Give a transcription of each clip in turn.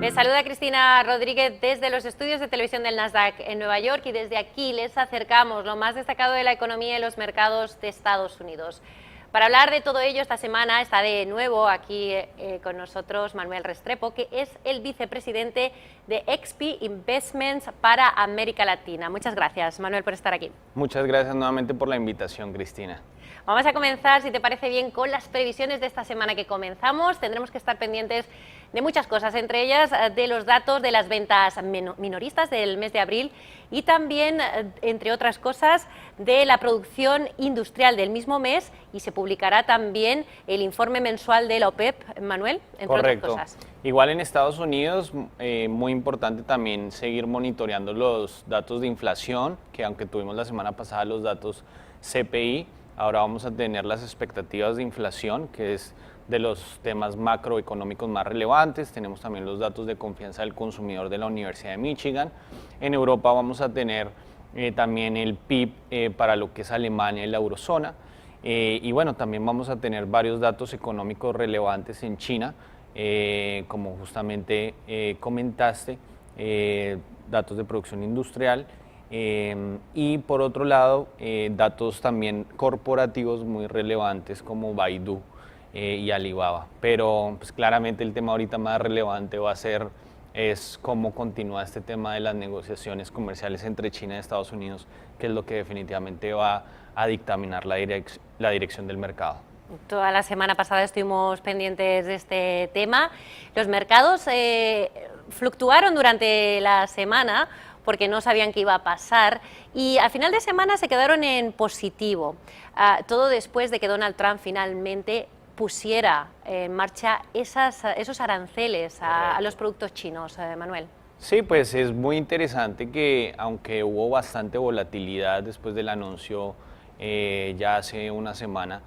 Les saluda Cristina Rodríguez desde los estudios de televisión del Nasdaq en Nueva York y desde aquí les acercamos lo más destacado de la economía y los mercados de Estados Unidos. Para hablar de todo ello, esta semana está de nuevo aquí con nosotros Manuel Restrepo, que es el vicepresidente de XP Investments para América Latina. Muchas gracias, Manuel, por estar aquí. Muchas gracias nuevamente por la invitación, Cristina. Vamos a comenzar, si te parece bien, con las previsiones de esta semana que comenzamos. Tendremos que estar pendientes de muchas cosas, entre ellas de los datos de las ventas minoristas del mes de abril y también, entre otras cosas, de la producción industrial del mismo mes, y se publicará también el informe mensual de la OPEP, Manuel, entre Correcto. otras cosas. Igual en Estados Unidos, muy importante también seguir monitoreando los datos de inflación, que aunque tuvimos la semana pasada los datos CPI, ahora vamos a tener las expectativas de inflación, que es de los temas macroeconómicos más relevantes. Tenemos también los datos de confianza del consumidor de la Universidad de Michigan. En Europa vamos a tener también el PIB para lo que es Alemania y la eurozona. Y bueno, también vamos a tener varios datos económicos relevantes en China, como justamente comentaste, datos de producción industrial. Y por otro lado, datos también corporativos muy relevantes como Baidu y Alibaba. Pero pues, claramente el tema ahorita más relevante va a ser cómo continúa este tema de las negociaciones comerciales entre China y Estados Unidos, que es lo que definitivamente va a dictaminar la dirección del mercado. Toda la semana pasada estuvimos pendientes de este tema. Los mercados fluctuaron durante la semana porque no sabían qué iba a pasar, y al final de semana se quedaron en positivo. Todo después de que Donald Trump finalmente pusiera en marcha esos aranceles a los productos chinos, Manuel. Sí, pues es muy interesante que, aunque hubo bastante volatilidad después del anuncio ya hace una semana,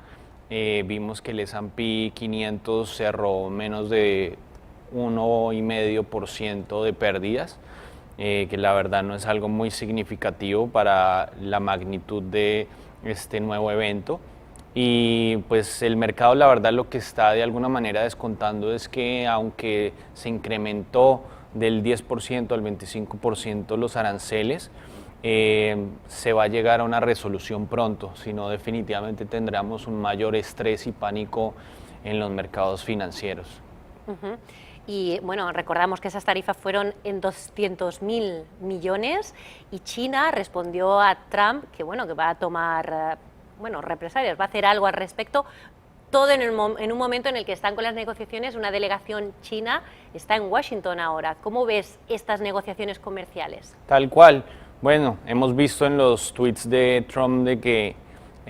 vimos que el S&P 500 cerró menos de 1,5% de pérdidas, que la verdad no es algo muy significativo para la magnitud de este nuevo evento. Y pues el mercado, la verdad, lo que está de alguna manera descontando es que, aunque se incrementó del 10% al 25% los aranceles, se va a llegar a una resolución pronto, si no definitivamente tendremos un mayor estrés y pánico en los mercados financieros. Y bueno, recordamos que esas tarifas fueron en 200.000 millones y China respondió a Trump que bueno, que va a tomar represalias, va a hacer algo al respecto. Todo en un momento en el que están con las negociaciones, una delegación china está en Washington ahora. ¿Cómo ves estas negociaciones comerciales? Tal cual. Bueno, hemos visto en los tweets de Trump de que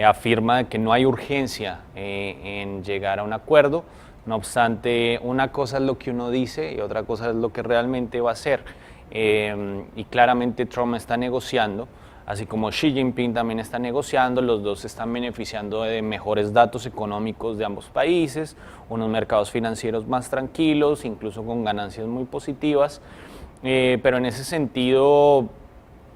afirma que no hay urgencia en llegar a un acuerdo. No obstante, una cosa es lo que uno dice y otra cosa es lo que realmente va a hacer. Y claramente Trump está negociando, así como Xi Jinping también está negociando. Los dos se están beneficiando de mejores datos económicos de ambos países, unos mercados financieros más tranquilos, incluso con ganancias muy positivas. Pero en ese sentido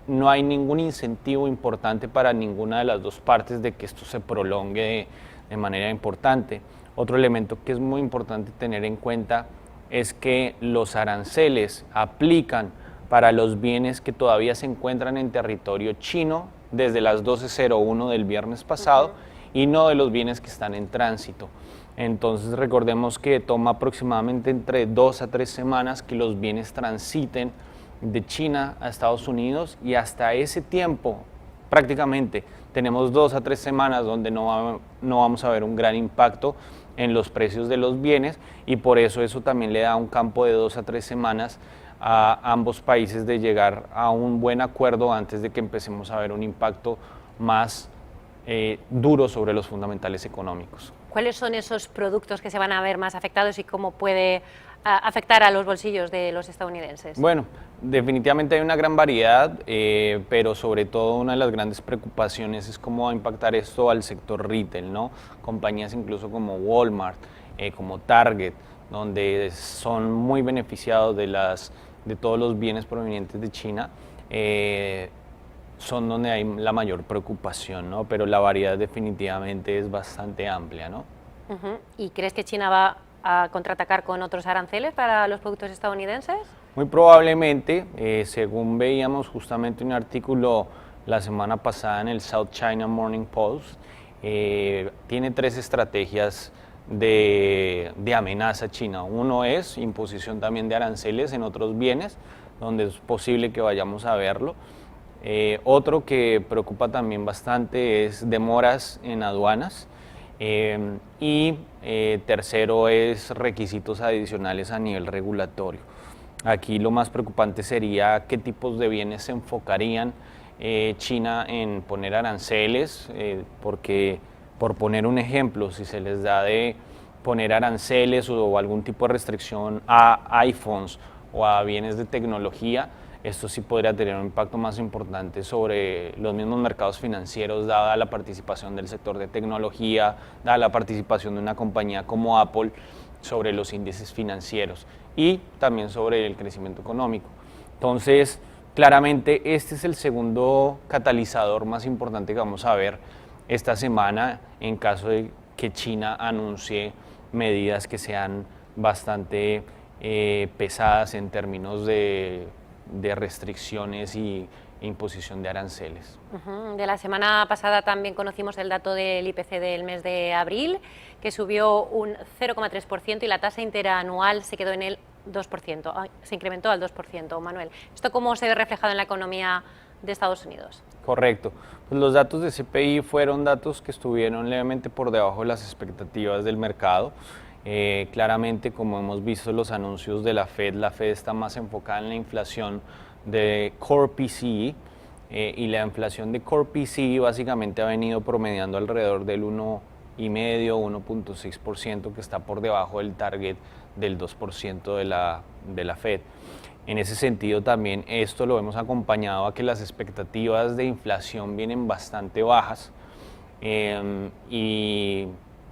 no hay ningún incentivo importante para ninguna de las dos partes de que esto se prolongue de manera importante. Otro elemento que es muy importante tener en cuenta es que los aranceles aplican para los bienes que todavía se encuentran en territorio chino desde las 12:01 del viernes pasado y no de los bienes que están en tránsito. Entonces recordemos que toma aproximadamente entre 2 a 3 semanas que los bienes transiten de China a Estados Unidos, y hasta ese tiempo prácticamente tenemos 2 a 3 semanas donde no vamos a ver un gran impacto en los precios de los bienes, y por eso también le da un campo de 2 a 3 semanas a ambos países de llegar a un buen acuerdo antes de que empecemos a ver un impacto más duro sobre los fundamentales económicos. ¿Cuáles son esos productos que se van a ver más afectados y cómo puede afectar a los bolsillos de los estadounidenses? Bueno, definitivamente hay una gran variedad, pero sobre todo una de las grandes preocupaciones es cómo va a impactar esto al sector retail, ¿no? Compañías incluso como Walmart, como Target, donde son muy beneficiados de todos los bienes provenientes de China, son donde hay la mayor preocupación, ¿no? Pero la variedad definitivamente es bastante amplia, ¿no? ¿Y crees que China va a contraatacar con otros aranceles para los productos estadounidenses? Muy probablemente, según veíamos justamente un artículo la semana pasada en el South China Morning Post, tiene 3 estrategias de amenaza a China. Uno es imposición también de aranceles en otros bienes, donde es posible que vayamos a verlo. Otro que preocupa también bastante es demoras en aduanas. Tercero es requisitos adicionales a nivel regulatorio. Aquí lo más preocupante sería qué tipos de bienes se enfocarían China en poner aranceles, porque por poner un ejemplo, si se les da de poner aranceles o algún tipo de restricción a iPhones o a bienes de tecnología, esto sí podría tener un impacto más importante sobre los mismos mercados financieros, dada la participación del sector de tecnología, dada la participación de una compañía como Apple sobre los índices financieros y también sobre el crecimiento económico. Entonces, claramente este es el segundo catalizador más importante que vamos a ver esta semana en caso de que China anuncie medidas que sean bastante pesadas en términos de restricciones y imposición de aranceles. De la semana pasada también conocimos el dato del IPC del mes de abril, que subió un 0,3% y la tasa interanual se quedó en el 2%, se incrementó al 2%. Manuel, ¿esto cómo se ve reflejado en la economía de Estados Unidos? Correcto. Pues los datos de CPI fueron datos que estuvieron levemente por debajo de las expectativas del mercado. Claramente, como hemos visto los anuncios de la Fed está más enfocada en la inflación de Core PCE, y la inflación de Core PCE básicamente ha venido promediando alrededor del 1,5, 1,6%, que está por debajo del target del 2% de la Fed. En ese sentido también esto lo hemos acompañado a que las expectativas de inflación vienen bastante bajas, y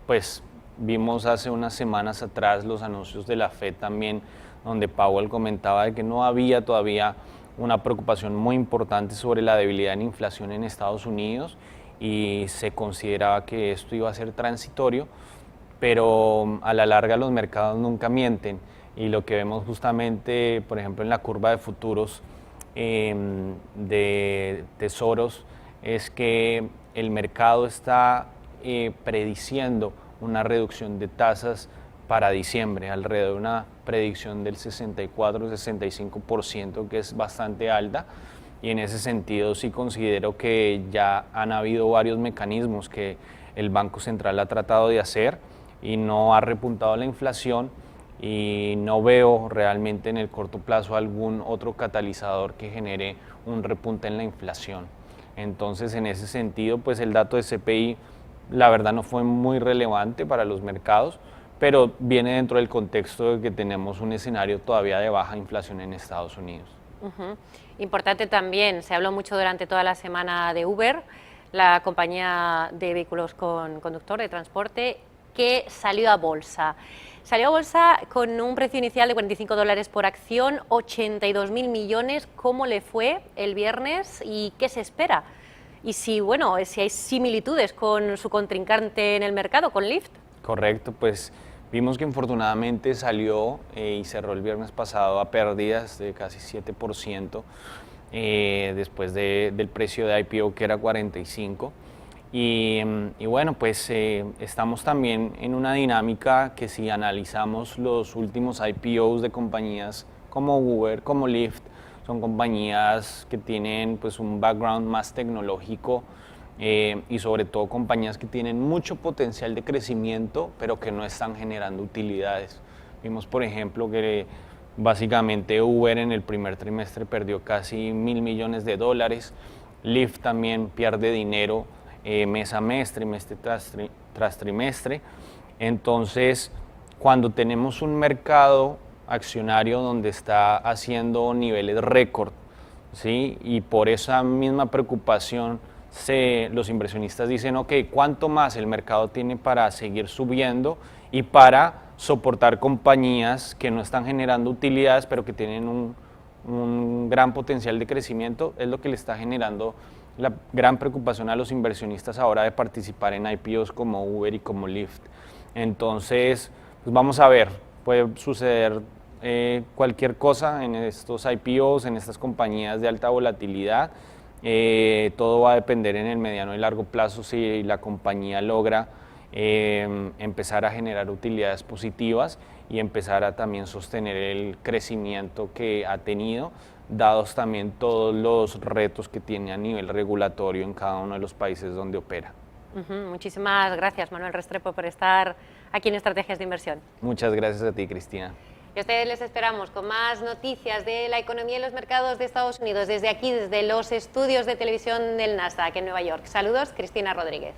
pues vimos hace unas semanas atrás los anuncios de la Fed también, donde Powell comentaba de que no había todavía una preocupación muy importante sobre la debilidad en inflación en Estados Unidos y se consideraba que esto iba a ser transitorio, pero a la larga los mercados nunca mienten y lo que vemos justamente, por ejemplo, en la curva de futuros de tesoros es que el mercado está prediciendo una reducción de tasas para diciembre, alrededor de una predicción del 64-65%, que es bastante alta, y en ese sentido sí considero que ya han habido varios mecanismos que el Banco Central ha tratado de hacer y no ha repuntado la inflación, y no veo realmente en el corto plazo algún otro catalizador que genere un repunte en la inflación. Entonces, en ese sentido, pues el dato de CPI la verdad no fue muy relevante para los mercados, pero viene dentro del contexto de que tenemos un escenario todavía de baja inflación en Estados Unidos. Importante también, se habló mucho durante toda la semana de Uber, la compañía de vehículos con conductor de transporte, que salió a bolsa. Salió a bolsa con un precio inicial de $45 por acción, 82.000 millones. ¿Cómo le fue el viernes y qué se espera? Y si hay similitudes con su contrincante en el mercado, con Lyft. Correcto, pues vimos que infortunadamente salió y cerró el viernes pasado a pérdidas de casi 7%, después del precio de IPO, que era 45. Y bueno, pues estamos también en una dinámica que, si analizamos los últimos IPOs de compañías como Uber, como Lyft, son compañías que tienen pues un background más tecnológico, y sobre todo compañías que tienen mucho potencial de crecimiento, pero que no están generando utilidades. Vimos, por ejemplo, que básicamente Uber en el primer trimestre perdió casi $1.000 millones. Lyft también pierde dinero mes a mes, trimestre tras trimestre. Entonces, cuando tenemos un mercado accionario donde está haciendo niveles récord, ¿sí? Y por esa misma preocupación los inversionistas dicen, ok, ¿cuánto más el mercado tiene para seguir subiendo y para soportar compañías que no están generando utilidades pero que tienen un gran potencial de crecimiento? Es lo que le está generando la gran preocupación a los inversionistas ahora de participar en IPOs como Uber y como Lyft. Entonces, Pues vamos a ver, puede suceder cualquier cosa en estos IPOs, en estas compañías de alta volatilidad. Todo va a depender en el mediano y largo plazo si la compañía logra empezar a generar utilidades positivas y empezar a también sostener el crecimiento que ha tenido, dados también todos los retos que tiene a nivel regulatorio en cada uno de los países donde opera. Muchísimas gracias, Manuel Restrepo, por estar aquí en Estrategias de Inversión. Muchas gracias a ti, Cristina. Y a ustedes les esperamos con más noticias de la economía y los mercados de Estados Unidos, desde aquí, desde los estudios de televisión del Nasdaq en Nueva York. Saludos, Cristina Rodríguez.